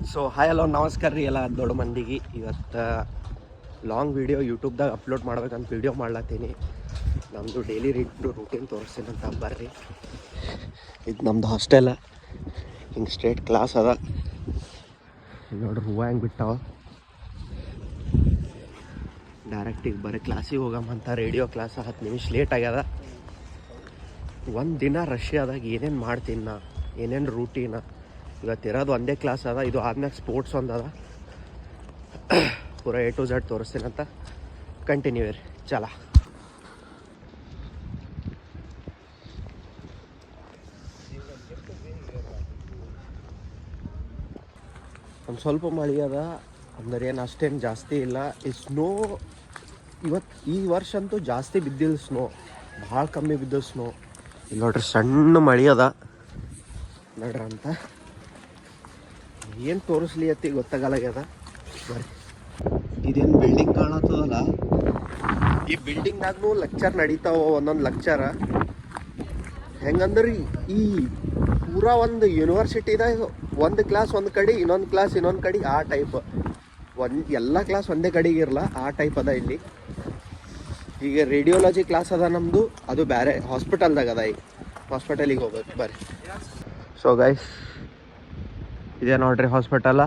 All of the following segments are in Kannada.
ಸೊ ಹಾಯ್ ಹಲೋ ನಮಸ್ಕಾರ ರೀ ಎಲ್ಲ ದೊಡ್ಡ ಮಂದಿಗೆ. ಇವತ್ತು ಲಾಂಗ್ ವೀಡಿಯೋ ಯೂಟ್ಯೂಬ್ದಾಗ ಅಪ್ಲೋಡ್ ಮಾಡ್ಬೇಕಂತ ವೀಡಿಯೋ ಮಾಡ್ಲತ್ತೀನಿ. ನಮ್ಮದು ಡೈಲಿ ರೂಟೀನ್ ತೋರಿಸ್ತೀನಿ ಅಂತ ಬರ್ರಿ. ಇದು ನಮ್ಮದು ಹಾಸ್ಟೆಲ, ಹಿಂಗೆ ಸ್ಟ್ರೇಟ್ ಕ್ಲಾಸ್ ಅದ ನೋಡ್ರಿ. ಹೂವು ಹೆಂಗೆ ಬಿಟ್ಟಾವ. ಡೈರೆಕ್ಟಿಗೆ ಬರೀ ಕ್ಲಾಸಿಗೆ ಹೋಗಮ್ಮಂತ ರೇಡಿಯೋ ಕ್ಲಾಸ್ 10 ನಿಮಿಷ ಲೇಟ್ ಆಗ್ಯದ. ಒಂದು ದಿನ ರಷ್ಯಾದಾಗ ಏನೇನು ಮಾಡ್ತೀನಿ ನಾ, ಏನೇನು ರೂಟೀನ. ಇವತ್ತಿರೋದು ಒಂದೇ ಕ್ಲಾಸ್ ಅದ, ಇದು ಆದ್ಮೇಲೆ ಸ್ಪೋರ್ಟ್ಸ್ ಒಂದು ಅದ. ಪೂರ A to Z ತೋರಿಸ್ತೀನಿ ಅಂತ. ಕಂಟಿನ್ಯೂ ರೀ, ಚಲ. ಒಂದು ಸ್ವಲ್ಪ ಮಳೆ ಅದ, ಅಂದ್ರೆ ಏನು ಅಷ್ಟೇನು ಜಾಸ್ತಿ ಇಲ್ಲ. ಈ ಸ್ನೋ ಈ ವರ್ಷ ಅಂತೂ ಜಾಸ್ತಿ ಬಿದ್ದಿಲ್ಲ. ಸ್ನೋ ಭಾಳ ಕಮ್ಮಿ ಬಿದ್ದ ಸ್ನೋ. ಇಲ್ಲಿ ನೋಡ್ರಿ ಸಣ್ಣ ಮಳೆ ಅದ ನೋಡ್ರಿ. ಅಂತ ಏನು ತೋರಿಸ್ಲಿ ಅತ್ತಿ ಗೊತ್ತಾಗಲ್ಲಾಗ್ಯದ. ಬರ್ರಿ, ಇದೇನು ಬಿಲ್ಡಿಂಗ್ ಕಾಣತ್ತದಲ್ಲ, ಈ ಬಿಲ್ಡಿಂಗ್ನಾಗೂ ಲೆಕ್ಚರ್ ನಡೀತಾವ. ಒಂದೊಂದು ಲೆಕ್ಚರ ಹೆಂಗಂದ್ರೆ ಈ ಪೂರಾ ಒಂದು ಯೂನಿವರ್ಸಿಟಿದಾಗ ಒಂದು ಕ್ಲಾಸ್ ಒಂದು ಕಡೆ, ಇನ್ನೊಂದು ಕ್ಲಾಸ್ ಇನ್ನೊಂದು ಕಡೆ, ಆ ಟೈಪ್. ಎಲ್ಲ ಕ್ಲಾಸ್ ಒಂದೇ ಕಡೆಗೆ ಇರಲ್ಲ, ಆ ಟೈಪ್ ಅದ ಇಲ್ಲಿ. ಈಗ ರೇಡಿಯೋಲಜಿ ಕ್ಲಾಸ್ ಅದ ನಮ್ಮದು, ಅದು ಬೇರೆ ಹಾಸ್ಪಿಟಲ್ದಾಗ ಅದ. ಈಗ ಹಾಸ್ಪಿಟಲಿಗೆ ಹೋಗ್ಬೇಕು ಬರ್ರಿ. ಸೊ ಗೈಸ್, ಇದೇ ನೋಡ್ರಿ ಹಾಸ್ಪಿಟಲ.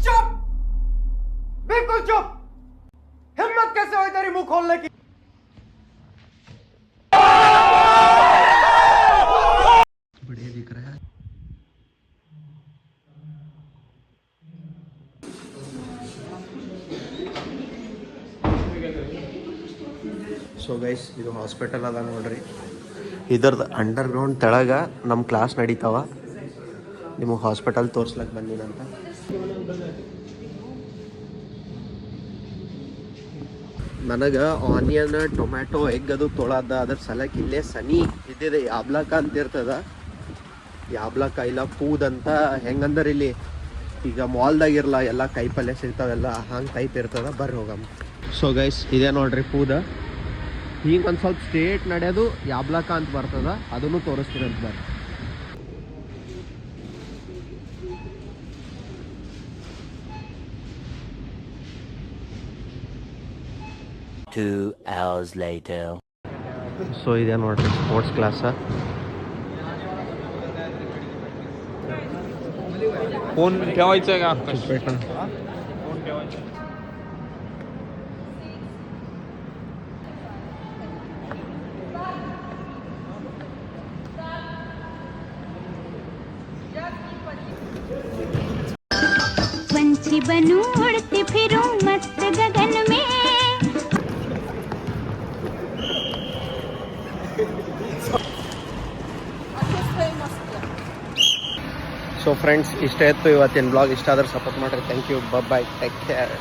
चुप, बिल्कुल चुप. हिम्मत कैसे हुई तेरी मुंह खोलने की? बढ़िया दिख रहा है. ಸೊ ಗೈಸ್, ಇದು ಹಾಸ್ಪಿಟಲ್ ಅದ ನೋಡ್ರಿ. ಇದ್ರದ್ದು ಅಂಡರ್ಗ್ರೌಂಡ್ ತೆಳಗ ನಮ್ಮ ಕ್ಲಾಸ್ ನಡೀತಾವ. ನಿಮಗೆ ಹಾಸ್ಪಿಟಲ್ ತೋರ್ಸ್ಲಕ್ಕೆ ಬಂದಿನಂತ. ನನಗೆ ಆನಿಯನ್, ಟೊಮ್ಯಾಟೊ, ಎಗ್ ಅದು ತೊಳದ, ಅದ್ರ ಸಲಕ್ಕೆ ಇಲ್ಲೇ ಸನಿ ಇದ್ದಿದೆ ಯಾಬ್ಲಕ ಅಂತ ಇರ್ತದ. ಯಾಬ್ಲಕ ಇಲ್ಲ ಪೂದ್ ಅಂತ. ಹೆಂಗಂದ್ರೆ ಇಲ್ಲಿ ಈಗ ಮಾಲ್ದಾಗಿರಲ್ಲ, ಎಲ್ಲ ಕೈಪಲ್ಯ ಸಿಗ್ತಾವೆಲ್ಲ, ಹಂಗೆ ಟೈಪ್ ಇರ್ತದ. ಬರ್ರಿ ಹೋಗಮ್ಮ. ಸೊ ಗೈಸ್, ಇದೇ ನೋಡ್ರಿ ಪೂದ. ಹಿಂಗೆ ಒಂದು ಸ್ವಲ್ಪ ಸ್ಟ್ರೇಟ್ ನಡೆಯೋದು ಯಾಬ್ಲಕ ಅಂತ ಬರ್ತದ, ಅದನ್ನು ತೋರಿಸ್ತೀನಿ ಅಂತ ಬರ್ರಿ. hours later. ಸೊ ಇದೇ ನೋಡ್ರಿ ಸ್ಪೋರ್ಟ್ಸ್ ಕ್ಲಾಸ. फोन ठेवायचं का? फोन ठेवायचं. पंछी बनूं उड़ती फिरूं मस्त गगन में. ಸೊ ಫ್ರೆಂಡ್ಸ್, ಇಷ್ಟ ಇತ್ತು ಇವತ್ತಿನ ಬ್ಲಾಗ್. ಇಷ್ಟ ಆದ್ರೆ ಸಪೋರ್ಟ್ ಮಾಡಿರಿ. Thank you, bye, take care.